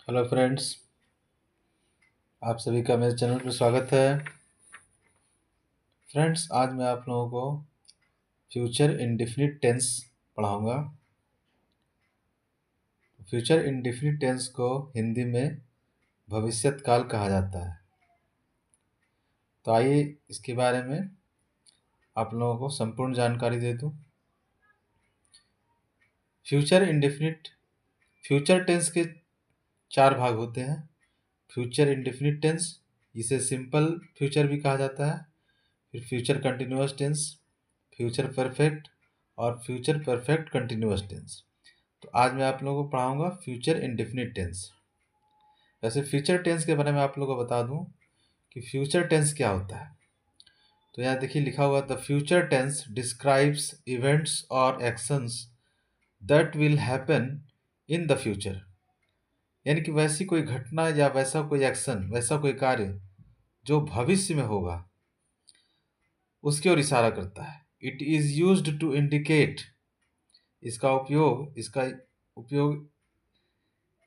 Hello friends, आप सभी का मेरे चैनल पर स्वागत है। फ्रेंड्स, आज मैं आप लोगों को फ्यूचर इंडेफिनिट टेंस पढ़ाऊंगा। फ्यूचर इंडेफिनिट टेंस को हिंदी में भविष्यत काल कहा जाता है। तो आइए इसके बारे में आप लोगों को संपूर्ण जानकारी दे दूं। फ्यूचर टेंस के चार भाग होते हैं। फ्यूचर इंडेफिनिट टेंस, इसे सिंपल फ्यूचर भी कहा जाता है। फिर future continuous tense, future perfect और फ्यूचर परफेक्ट कंटिन्यूअस टेंस। तो आज मैं आप लोगों को पढ़ाऊंगा फ्यूचर इंडेफिनिट टेंस। वैसे फ्यूचर टेंस के बारे में आप लोगों को बता दूं कि फ्यूचर टेंस क्या होता है। तो यहाँ देखिए लिखा हुआ, the future tense describes events और actions that will happen in the future. यानी कि वैसी कोई घटना या वैसा कोई एक्शन, वैसा कोई कार्य जो भविष्य में होगा, उसकी ओर इशारा करता है। It is used to indicate, इसका उपयोग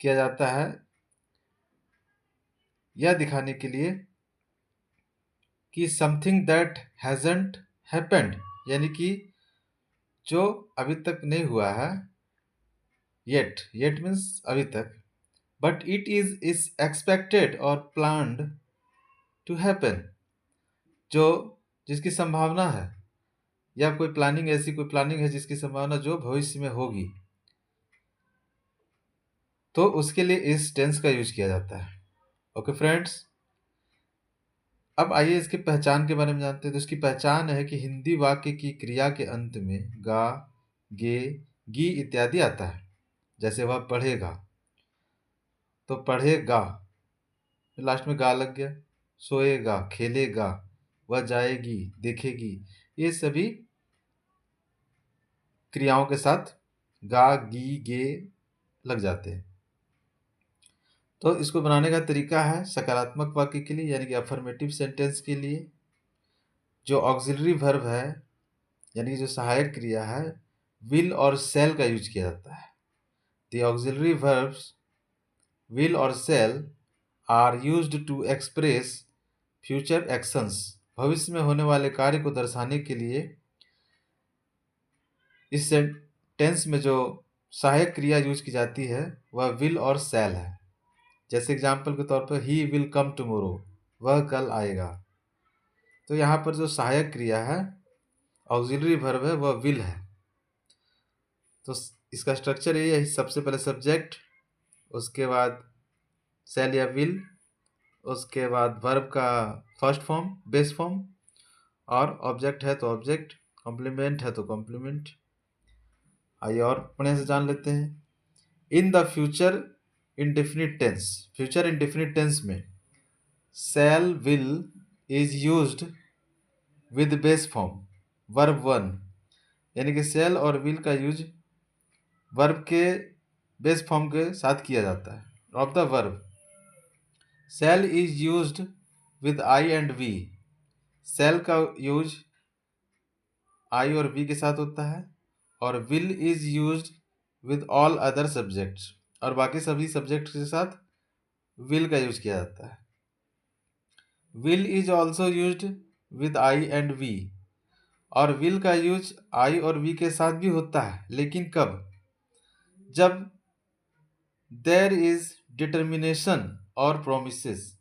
किया जाता है यह दिखाने के लिए कि समथिंग दैट हैजंट हैपेंड, यानी कि जो अभी तक नहीं हुआ है, येट मीन्स अभी तक, बट इट इज एक्सपेक्टेड और प्लान्ड टू हैपन, जो जिसकी संभावना है, या ऐसी कोई प्लानिंग है जिसकी संभावना जो भविष्य में होगी, तो उसके लिए इस टेंस का यूज किया जाता है। ओके फ्रेंड्स, अब आइए इसकी पहचान के बारे में जानते हैं। तो इसकी पहचान है कि हिंदी वाक्य की क्रिया के अंत में गा, गे, गी इत्यादि आता है। जैसे वह पढ़ेगा, तो पढ़ेगा, लास्ट में गा लग गया। सोएगा, खेलेगा, वह जाएगी, देखेगी, ये सभी क्रियाओं के साथ गा, गी, गे लग जाते हैं। तो इसको बनाने का तरीका है सकारात्मक वाक्य के लिए, यानी कि अफर्मेटिव सेंटेंस के लिए जो ऑक्सिलरी वर्ब है, यानी कि जो सहायक क्रिया है, विल और सेल का यूज किया जाता है। द ऑक्सिलरी वर्ब्स विल और shall are used to express future actions. भविष्य में होने वाले कार्य को दर्शाने के लिए इस टेंस में जो सहायक क्रिया यूज की जाती है वह विल और सेल है। जैसे एग्जाम्पल के तौर पर ही विल कम टुमारो, वह कल आएगा। तो यहाँ पर जो सहायक क्रिया है, ऑक्सिलरी वर्ब है, वह विल है। तो इसका स्ट्रक्चर ये है, सबसे पहले सब्जेक्ट, उसके बाद सेल या विल, उसके बाद वर्ब का फर्स्ट फॉर्म, बेस फॉर्म, और ऑब्जेक्ट है तो ऑब्जेक्ट, कॉम्प्लीमेंट है तो कॉम्प्लीमेंट। आइए और पढ़ने से जान लेते हैं। In the future indefinite tense में shall will is used with base form verb one, यानी कि सेल और विल का यूज वर्ब के बेस फॉर्म के साथ किया जाता है। Of the verb, shall is used with I and we. Shall का यूज आई और वी के साथ होता है, और will is used with all other subjects, और बाकी सभी सब्जेक्ट के साथ विल का यूज किया जाता है। Will is also used with I and we, और विल का यूज आई और वी के साथ भी होता है, लेकिन कब? जब देयर इज डिटर्मिनेशन और प्रोमिसेस,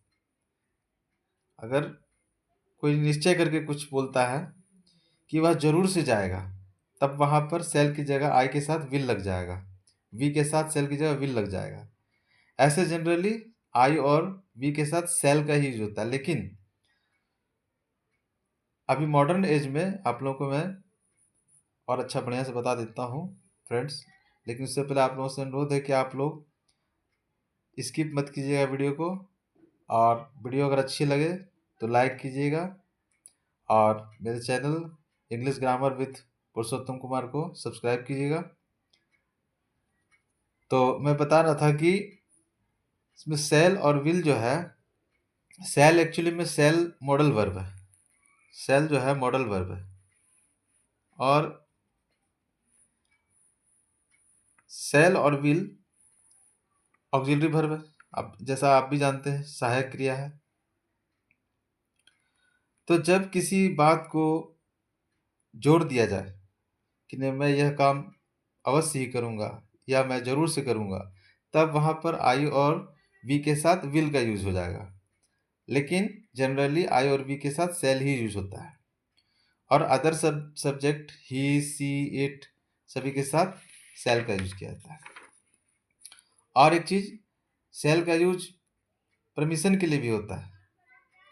अगर कोई निश्चय करके कुछ बोलता है कि वह जरूर से जाएगा, तब वहां पर सेल की जगह आई के साथ विल लग जाएगा, वी के साथ सेल की जगह विल लग जाएगा। ऐसे जनरली आई और वी के साथ सेल का ही यूज होता है, लेकिन अभी मॉडर्न एज में आप लोगों को मैं और अच्छा बढ़िया से बता देता हूँ फ्रेंड्स। लेकिन उससे पहले आप लोगों से अनुरोध है कि आप लोग स्किप मत कीजिएगा वीडियो को, और वीडियो अगर अच्छी लगे तो लाइक कीजिएगा, और मेरे चैनल इंग्लिश ग्रामर विथ पुरुषोत्तम कुमार को सब्सक्राइब कीजिएगा। तो मैं बता रहा था कि इसमें सेल और विल जो है, सेल एक्चुअली में सेल मॉडल वर्ब है। सेल जो है मॉडल वर्ब है, और सेल और विल ऑक्सिलरी वर्ब है। अब जैसा आप भी जानते हैं सहायक क्रिया है। तो जब किसी बात को जोड़ दिया जाए कि नहीं मैं यह काम अवश्य ही करूँगा या मैं ज़रूर से करूँगा, तब वहाँ पर आई और वी के साथ विल का यूज़ हो जाएगा। लेकिन जनरली आई और वी के साथ शैल ही यूज़ होता है, और other subject he, she, it सभी के साथ शैल का यूज़ किया जाता है। और एक चीज़, शैल का यूज परमिशन के लिए भी होता है।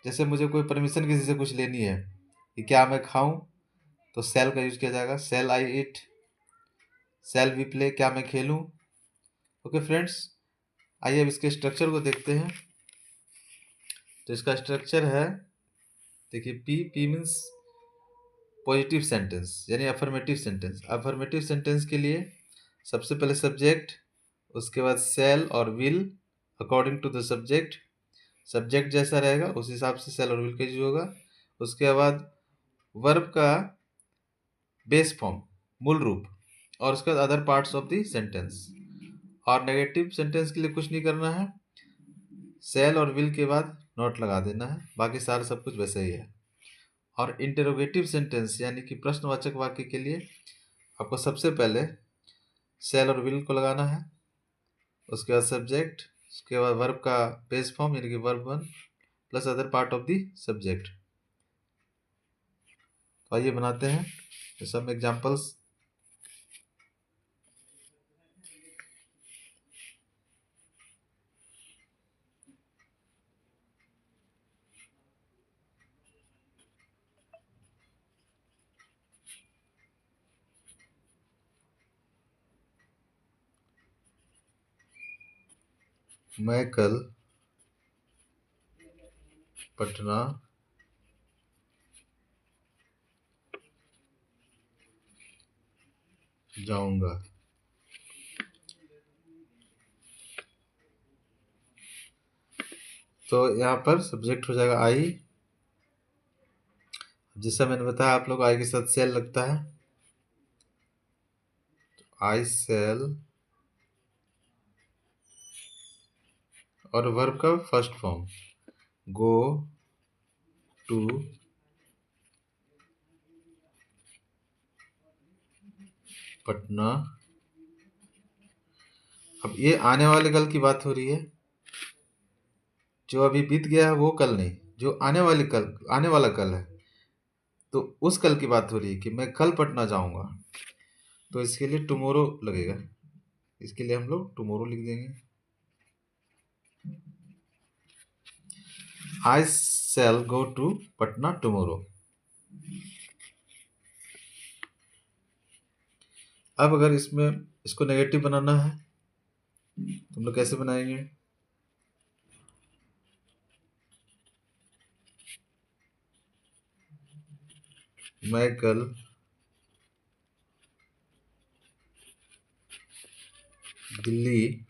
जैसे मुझे कोई परमिशन किसी से कुछ लेनी है कि क्या मैं खाऊं, तो शैल का यूज किया जाएगा। शैल आई ईट, शैल वी प्ले, क्या मैं खेलूं। ओके फ्रेंड्स, आइए अब इसके स्ट्रक्चर को देखते हैं। तो इसका स्ट्रक्चर है, देखिए P, P means positive sentence यानी अफर्मेटिव सेंटेंस। अफर्मेटिव सेंटेंस के लिए सबसे पहले सब्जेक्ट, उसके बाद शैल और will according to the subject. Subject जैसा रहेगा उस हिसाब से शैल और विल का यूज होगा। उसके बाद वर्ब का बेस फॉर्म, मूल रूप, और उसके बाद other parts of the sentence. और नेगेटिव सेंटेंस के लिए कुछ नहीं करना है, शैल और विल के बाद नॉट लगा देना है, बाकी सारा सब कुछ वैसे ही है। और इंटेरोगेटिव सेंटेंस यानी कि प्रश्नवाचक वाक्य के लिए आपको सबसे पहले शैल और विल को लगाना है, उसके बाद सब्जेक्ट, उसके बाद वर्ब का बेस फॉर्म यानी कि verb one plus other part of the subject. तो आइए बनाते हैं सम एग्जांपल्स। मैं कल पटना जाऊंगा। तो यहाँ पर सब्जेक्ट हो जाएगा आई। जैसा मैंने बताया आप लोग आई के साथ सेल लगता है, आई सेल, और वर्ब का first form go to Patna. अब ये आने वाले कल की बात हो रही है, जो अभी बीत गया है वो कल नहीं, जो आने वाला कल है, तो उस कल की बात हो रही है कि मैं कल पटना जाऊंगा। तो इसके लिए टुमारो लगेगा, इसके लिए हम लोग टुमारो लिख देंगे। आई शैल गो टू पटना टुमारो। अब अगर इसमें इसको नेगेटिव बनाना है तो हम लोग कैसे बनाएंगे? मैं कल दिल्ली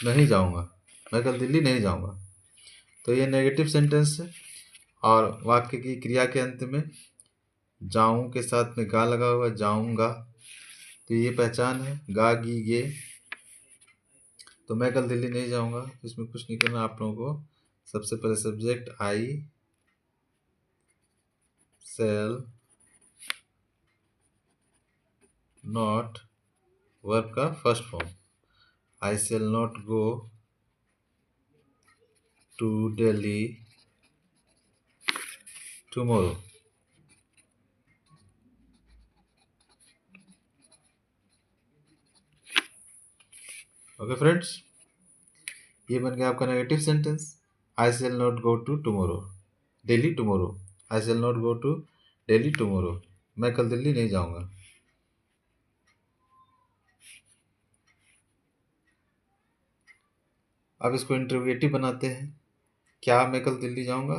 नहीं जाऊंगा, मैं कल दिल्ली नहीं जाऊंगा। तो ये नेगेटिव सेंटेंस है, और वाक्य की क्रिया के अंत में जाऊं के साथ में गा लगा हुआ, जाऊंगा, तो ये पहचान है, गा गी गे। तो मैं कल दिल्ली नहीं जाऊंगा, तो इसमें कुछ नहीं करना आप लोगों को। सबसे पहले subject I shall not, verb का first form I shall not go to Delhi tomorrow. Okay friends, ये बन गया आपका negative sentence. I shall not go to tomorrow Delhi tomorrow. I shall not go to Delhi tomorrow, मैं कल दिल्ली नहीं जाऊंगा। अब इसको इंटरोगेटिव बनाते हैं, क्या मैं कल दिल्ली जाऊंगा?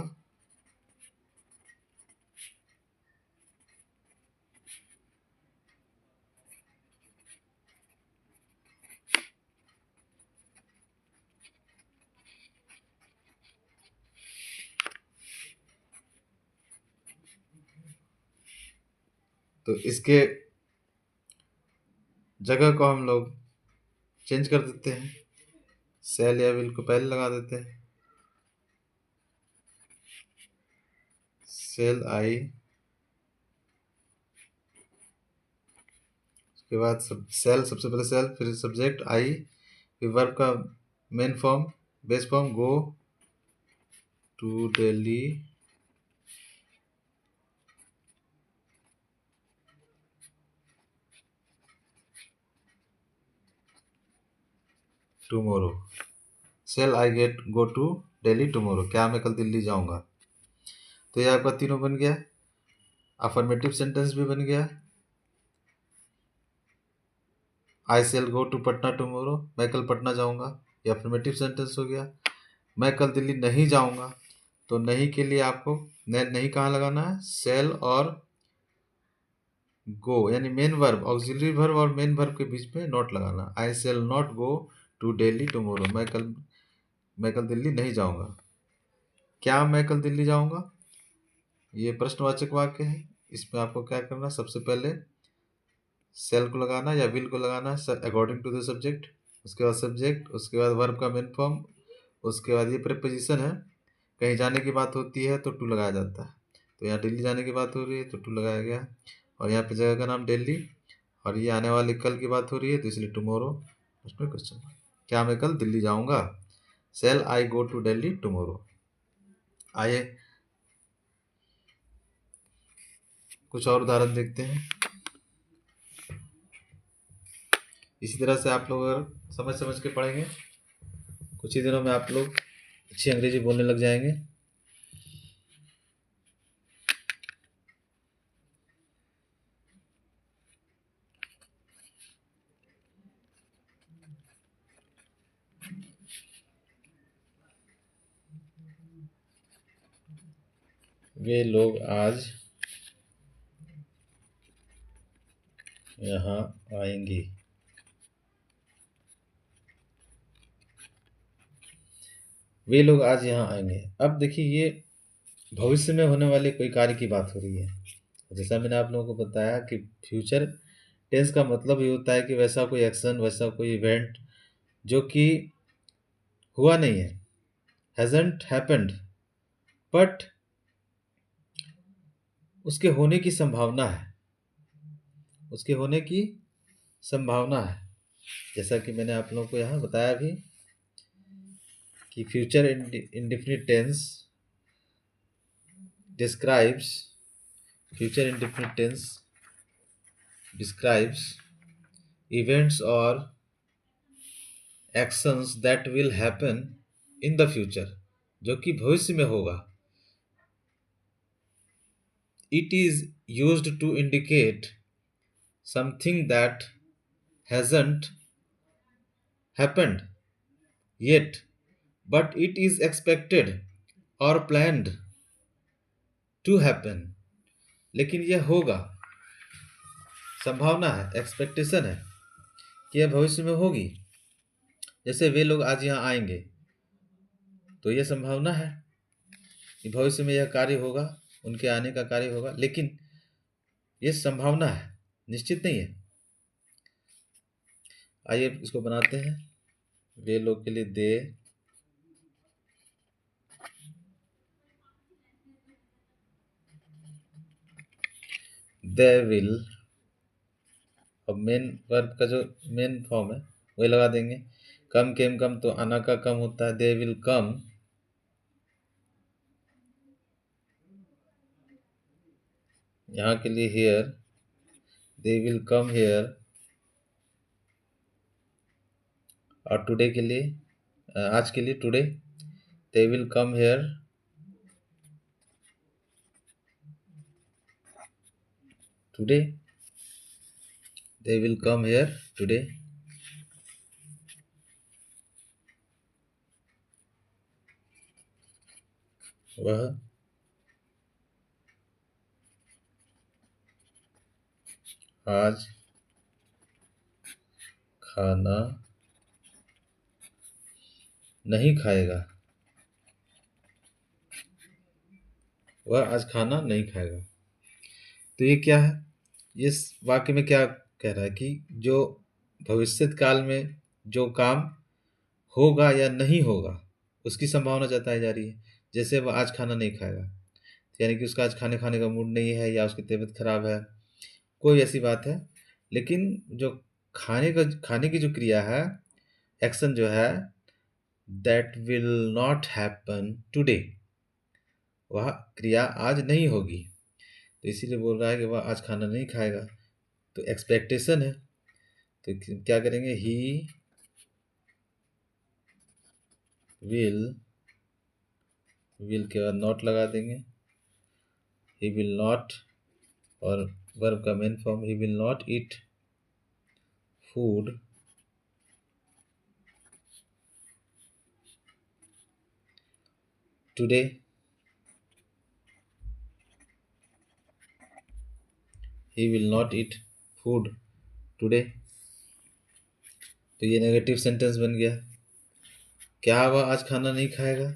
तो इसके जगह को हम लोग चेंज कर देते हैं, सेल या विल को पहले लगा देते हैं। सेल आई, उसके बाद सेल, सबसे पहले सेल, फिर सब्जेक्ट आई, फिर वर्ब का main form, base form, go to Delhi tomorrow. Shall I get go to Delhi tomorrow, क्या मैं कल दिल्ली जाऊंगा। तो ये आपका तीनों बन गया, अफर्मेटिव सेंटेंस भी बन गया। I shall go to Patna tomorrow, मैं कल पटना जाऊंगा, ये अफर्मेटिव सेंटेंस हो गया। मैं कल दिल्ली नहीं जाऊंगा, तो नहीं के लिए आपको नहीं कहाँ लगाना है, सेल और गो, यानी मेन वर्ब, ऑक्सिलरी वर्ब और मेन वर्ब के बीच में नॉट लगाना। I shall not go to Delhi tomorrow, मैं कल दिल्ली नहीं जाऊंगा। क्या मैं कल दिल्ली जाऊंगा, ये प्रश्नवाचक वाक्य है। इसमें आपको क्या करना, सबसे पहले सेल को लगाना या विल को लगाना अकॉर्डिंग टू द सब्जेक्ट, उसके बाद सब्जेक्ट, उसके बाद वर्ब का मेन फॉर्म, उसके बाद ये प्रीपोजिशन है। कहीं जाने की बात होती है तो टू लगाया जाता है, तो यहाँ दिल्ली जाने की बात हो रही है तो टू लगाया गया, और यहाँ पे जगह का नाम दिल्ली, और ये आने वाले कल की बात हो रही है तो इसलिए टुमारो उसमें क्वेश्चन। क्या मैं कल दिल्ली जाऊंगा, shall I go to Delhi tomorrow. आइए कुछ और उदाहरण देखते हैं। इसी तरह से आप लोग अगर समझ समझ के पढ़ेंगे, कुछ ही दिनों में आप लोग अच्छी अंग्रेजी बोलने लग जाएंगे। वे लोग आज यहाँ आएंगे। वे लोग आज यहाँ आएंगे। अब देखिए, ये भविष्य में होने वाले कोई कार्य की बात हो रही है। जैसा मैंने आप लोगों को बताया कि फ्यूचर टेंस का मतलब ये होता है कि वैसा कोई एक्शन, वैसा कोई इवेंट जो कि हुआ नहीं है, हैजंट हैपेंड, बट उसके होने की संभावना है, उसके होने की संभावना है। जैसा कि मैंने आप लोगों को यहाँ बताया भी कि future indefinite tense describes future indefinite tense describes events or actions that will happen in the future, जो कि भविष्य में होगा। It is used to indicate something that hasn't happened yet but it is expected or planned to happen, लेकिन यह होगा, संभावना है, एक्सपेक्टेशन है कि यह भविष्य में होगी। जैसे वे लोग आज यहाँ आएंगे, तो यह संभावना है कि भविष्य में यह कार्य होगा, उनके आने का कार्य होगा, लेकिन यह संभावना है, निश्चित नहीं है। आइए इसको बनाते हैं। वे लोग के लिए दे विल, अब मेन वर्ब का जो मेन फॉर्म है वही लगा देंगे। कम केम कम, तो आना का कम होता है, दे विल कम। यहाँ के लिए here, they will come here. और टुडे के लिए, आज के लिए today, they will come here today, they will come here today. वह आज खाना नहीं खाएगा, वह आज खाना नहीं खाएगा। तो ये क्या है, इस वाक्य में क्या कह रहा है कि जो भविष्यत काल में जो काम होगा या नहीं होगा उसकी संभावना जताई जा रही है। जैसे वह आज खाना नहीं खाएगा, यानी कि उसका आज खाने खाने का मूड नहीं है या उसकी तबीयत खराब है, कोई ऐसी बात है। लेकिन जो खाने की जो क्रिया है, एक्शन जो है, that will not happen today, वह क्रिया आज नहीं होगी। तो इसीलिए बोल रहा है कि वह आज खाना नहीं खाएगा। तो एक्सपेक्टेशन है, तो क्या करेंगे, ही विल के बाद नॉट लगा देंगे। ही विल नॉट, और वर्ब का main form, he will not eat food today. He will not eat food today. तो ये नेगेटिव सेंटेंस बन गया। क्या वह आज खाना नहीं खाएगा?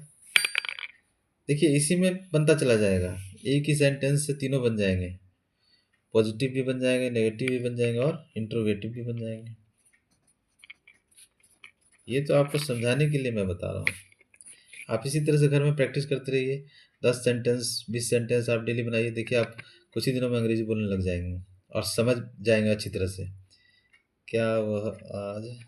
देखिए इसी में बनता चला जाएगा, एक ही सेंटेंस से तीनों बन जाएंगे, पॉजिटिव भी बन जाएंगे, नेगेटिव भी बन जाएंगे और इंट्रोगेटिव भी बन जाएंगे। ये तो आपको समझाने के लिए मैं बता रहा हूँ। आप इसी तरह से घर में प्रैक्टिस करते रहिए। 10 सेंटेंस 20 सेंटेंस आप डेली बनाइए, देखिए आप कुछ ही दिनों में अंग्रेजी बोलने लग जाएंगे और समझ जाएंगे अच्छी तरह से। क्या वह आज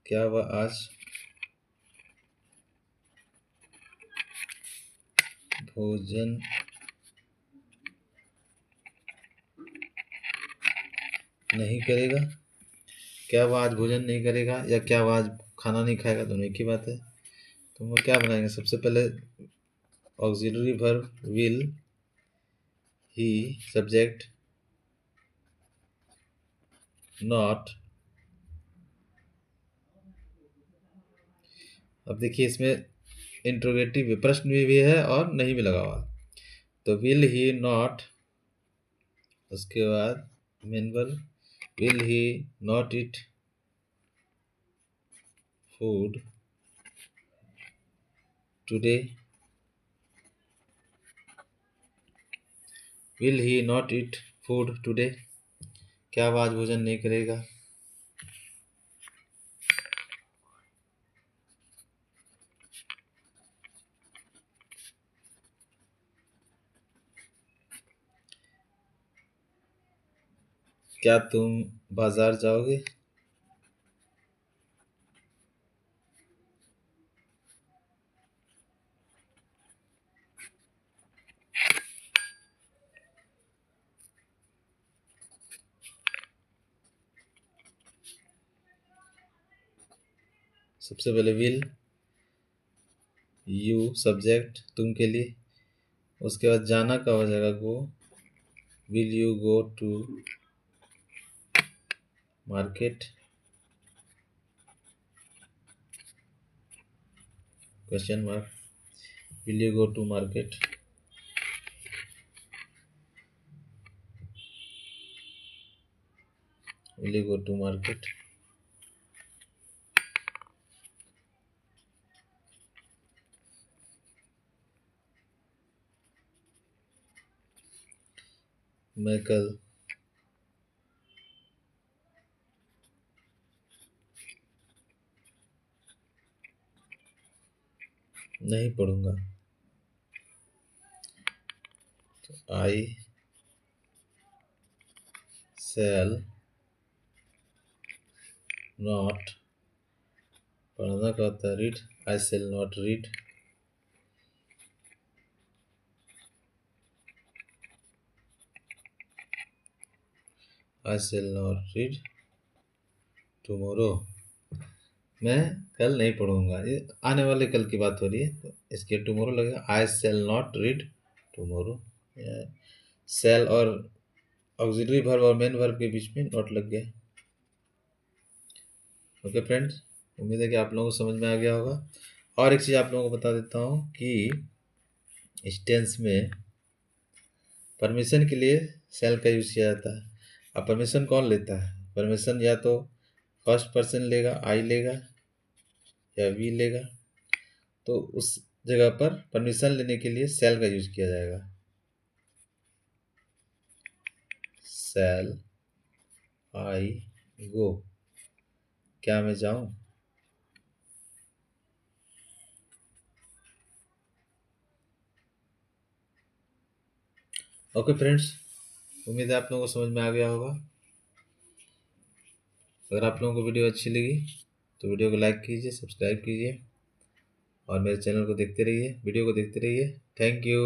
क्या वह आज भोजन नहीं करेगा? क्या वह आज भोजन नहीं करेगा या क्या वह आज खाना नहीं खाएगा, दोनों एक ही बात है। तो हम क्या बनाएंगे, सबसे पहले auxiliary verb will, he, subject not. अब देखिए इसमें इंट्रोगेटिव भी, प्रश्न भी है और नहीं भी लगा हुआ। तो विल ही नॉट, उसके बाद main verb, will he not eat food today. Will he not eat food today, क्या वह आज भोजन नहीं करेगा? क्या तुम बाजार जाओगे? सबसे पहले विल, यू सब्जेक्ट तुम के लिए, उसके बाद जाना का हो जाएगा go, will you go to market, question mark, will you go to market. Will you go to market. मैं कल नहीं पढ़ूंगा। आई शैल नॉट, पढ़ना का होता है read, I shall not read I shall not read tomorrow. मैं कल नहीं पढ़ूंगा, ये आने वाले कल की बात हो रही है, तो इसके टुमारो लगेगा, आई शैल नॉट रीड टुमारो। शैल और ऑक्सिलरी वर्ब और मेन वर्ब के बीच में नॉट लग गया। ओके फ्रेंड्स, उम्मीद है कि आप लोगों को समझ में आ गया होगा। और एक चीज़ आप लोगों को बता देता हूँ कि इस टेंस में परमिशन के लिए शैल का यूज़ किया जाता है। अब परमिशन कौन लेता है? परमिशन या तो फर्स्ट पर्सन लेगा, आई लेगा, या वी लेगा। तो उस जगह पर परमिशन लेने के लिए शैल का यूज किया जाएगा। शैल आई गो, क्या मैं जाऊं? ओके फ्रेंड्स, उम्मीद है आप लोगों को समझ में आ गया होगा। अगर आप लोगों को वीडियो अच्छी लगी तो वीडियो को लाइक कीजिए, सब्सक्राइब कीजिए और मेरे चैनल को देखते रहिए, वीडियो को देखते रहिए। Thank you.